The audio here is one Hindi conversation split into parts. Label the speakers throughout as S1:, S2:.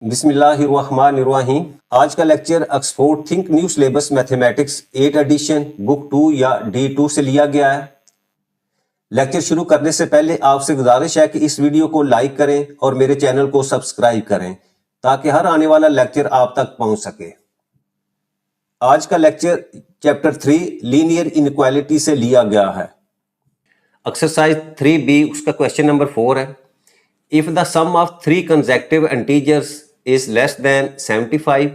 S1: बिस्मिल्लाहिर्रहमानिर्रहीम। आज का lecture Oxford think new syllabus mathematics 8 addition book 2 या D2 से लिया गया है। लेक्चर शुरू करने से पहले आपसे गुजारिश है कि इस वीडियो को लाइक करें और मेरे चैनल को सब्सक्राइब करें ताकि हर आने वाला लेक्चर आप तक पहुंच सके। आज का लेक्चर चैप्टर 3 लीनियर इनइक्वालिटी से लिया गया है। एक्सरसाइज 3B उसका क्वेश्चन नंबर 4 है। If the sum of three consecutive integers is less than 75,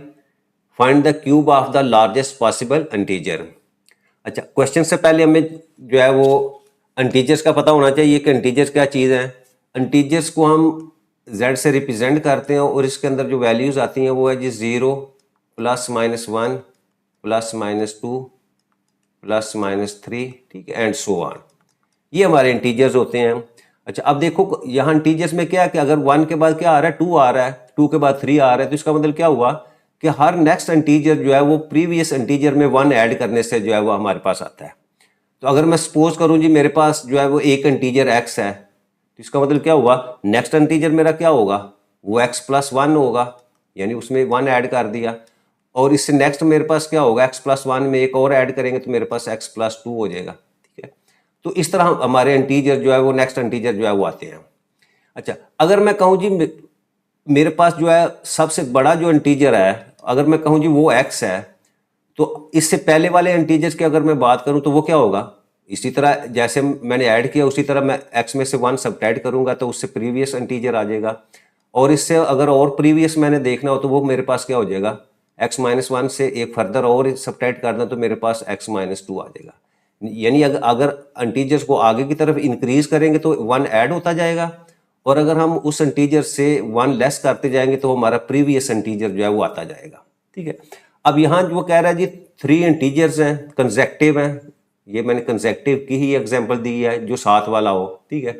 S1: find the cube of the largest possible integer। अच्छा, क्वेश्चन से पहले हमें जो है वो इंटीजर्स का पता होना चाहिए कि इंटीजर्स क्या चीज़ है। इंटीजर्स को हम z से रिप्रेजेंट करते हैं और इसके अंदर जो वैल्यूज़ आती हैं वो है जी 0 +-1 +-2 +-3, ठीक है, एंड सो ऑन। ये हमारे इंटीजर्स होते हैं। अच्छा, अब देखो यहाँ इंटीजर्स में क्या है कि अगर 1 के बाद क्या आ रहा है, 2 आ रहा है, 2 के बाद 3 आ रहा है, तो इसका मतलब क्या हुआ कि हर नेक्स्ट इंटीजर जो है वो प्रीवियस इंटीजर में 1 ऐड करने से जो है वो हमारे पास आता है। तो अगर मैं सपोज करूँ जी मेरे पास जो है वो एक इंटीजर x है, तो इसका मतलब क्या हुआ, नेक्स्ट इंटीजर मेरा क्या होगा, वो x+1 होगा, यानी उसमें 1 ऐड कर दिया। और इससे नेक्स्ट मेरे पास क्या होगा, x+1 में एक और ऐड करेंगे तो मेरे पास x+2 हो जाएगा। ठीक है, तो इस तरह हमारे इंटीजर जो है वो नेक्स्ट इंटीजर जो है वो आते हैं। अच्छा, अगर मैं कहूँ जी मेरे पास जो है सबसे बड़ा जो इंटीजर है, अगर मैं कहूँ जी वो x है, तो इससे पहले वाले इंटीजर्स की अगर मैं बात करूँ तो वो क्या होगा, इसी तरह जैसे मैंने ऐड किया उसी तरह मैं x में से 1 सब्ट्रैक्ट करूँगा तो उससे प्रीवियस इंटीजर आ जाएगा। और इससे अगर और प्रीवियस मैंने देखना हो तो वो मेरे पास क्या हो जाएगा, x-1 से एक फर्दर और सब्ट्रैक्ट करना तो मेरे पास x-2 आ जाएगा। यानी अगर इंटीजर्स को आगे की तरफ इंक्रीज करेंगे तो 1 ऐड होता जाएगा, और अगर हम उस इंटीजर से 1 लेस करते जाएंगे तो हमारा प्रीवियस इंटीजर जो है वो आता जाएगा। ठीक है, अब यहाँ जो कह रहा है जी 3 इंटीजर्स हैं, कंसेक्टिव हैं, ये मैंने कंसेक्टिव की ही एग्जांपल दी है जो साथ वाला हो। ठीक है,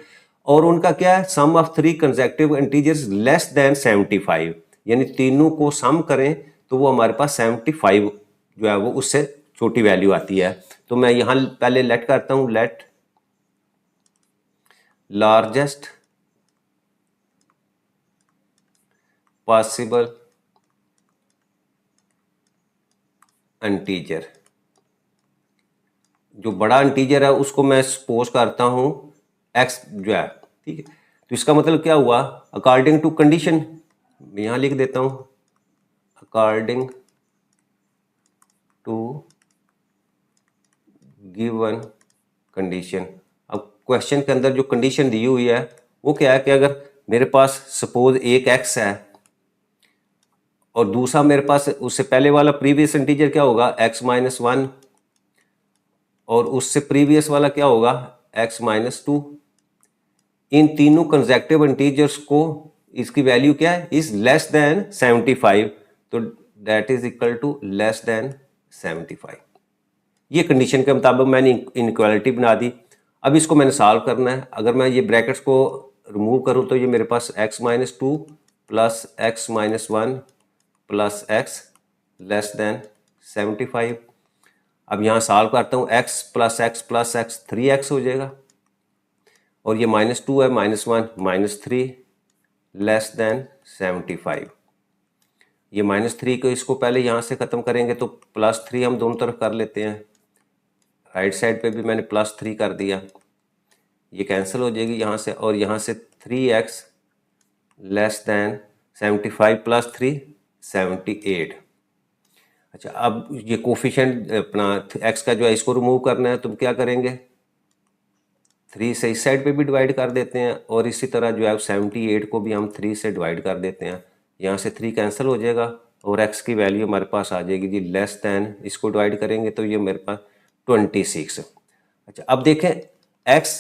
S1: और उनका क्या है, sum of 3 consecutive integers less than 75, यानी तीनों को सम करें तो वो हमारे पास 75 जो है वो उससे छोटी वैल्यू आती है। तो मैं यहाँ पहले लेट करता हूँ, लेट लार्जेस्ट पॉसिबल इंटीजर, जो बड़ा इंटीजर है उसको मैं सपोज करता हूँ x जो है। ठीक है, तो इसका मतलब क्या हुआ, अकॉर्डिंग टू कंडीशन, यहाँ लिख देता हूँ अकॉर्डिंग टू गिवन कंडीशन। अब क्वेश्चन के अंदर जो कंडीशन दी हुई है वो क्या है कि अगर मेरे पास सपोज एक x है और दूसरा मेरे पास उससे पहले वाला प्रीवियस इंटीजर क्या होगा, x-1, और उससे प्रीवियस वाला क्या होगा, x-2। इन तीनों कंसेक्टिव इंटीजर्स को इसकी वैल्यू क्या है, इज लेस देन 75, तो that is equal to less than 75। ये कंडीशन के मुताबिक मैंने इनइक्वालिटी बना दी। अब इसको मैंने सॉल्व करना है। अगर मैं ये ब्रैकेट्स को रिमूव करूं तो ये मेरे पास x-2 plus x-1 plus x less than 75। अब यहाँ सॉल्व करता हूँ, x प्लस x 3x हो जाएगा, और ये -2 है, -1 -3 लेस देन 75। ये -3 को इसको पहले यहाँ से ख़त्म करेंगे तो +3 हम दोनों तरफ कर लेते हैं, राइट साइड पे भी मैंने +3 कर दिया, ये कैंसिल हो जाएगी यहाँ से, और यहाँ से 3x लेस देन 75 प्लस 3 78। अच्छा, अब ये कोफिशिएंट अपना x का जो है इसको रिमूव करना है, तो क्या करेंगे, 3 से इस साइड पे भी डिवाइड कर देते हैं, और इसी तरह जो है 78 को भी हम 3 से डिवाइड कर देते हैं। यहाँ से 3 कैंसिल हो जाएगा और x की वैल्यू हमारे पास आ जाएगी जी लेस दैन, इसको डिवाइड करेंगे तो ये मेरे पास 26। अच्छा, अब देखें x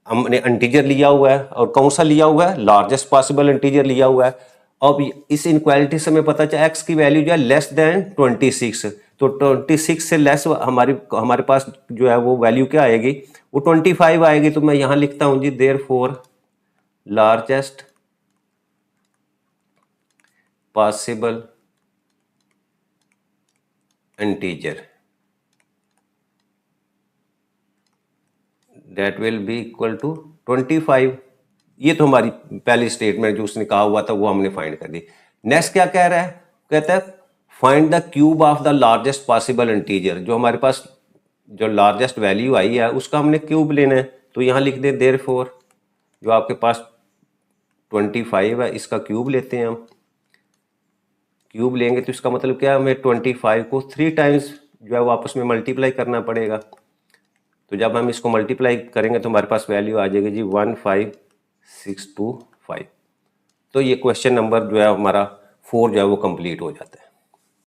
S1: हमने इंटीजर लिया हुआ है, और कौन सा लिया हुआ है, लार्जेस्ट पॉसिबल इंटीजर लिया हुआ है। अब इस इनक्वालिटी से हमें पता चला x की वैल्यू जो है लेस देन 26, तो 26 से लेस हमारे पास जो है वो वैल्यू क्या आएगी, वो 25 आएगी। तो मैं यहाँ लिखता हूँ जी therefore largest possible integer that will be equal to 25। ये तो हमारी पहली स्टेटमेंट जो उसने कहा हुआ था वो हमने फाइंड कर दी। नेक्स्ट क्या कह रहा है, कहता है find the cube of the largest possible integer, जो हमारे पास जो लार्जेस्ट वैल्यू आई है उसका हमने क्यूब लेना है। तो यहाँ लिख दे देयरफॉर जो आपके पास 25 है इसका क्यूब लेते हैं हम। क्यूब लेंगे तो इसका मतलब क्या है, हमें 25 को 3 टाइम्स जो है वो आपस में मल्टीप्लाई करना पड़ेगा। तो जब हम इसको मल्टीप्लाई करेंगे तो हमारे पास वैल्यू आ जाएगी जी 15625। तो ये क्वेश्चन नंबर जो है हमारा 4 जो है वो कंप्लीट हो जाता है।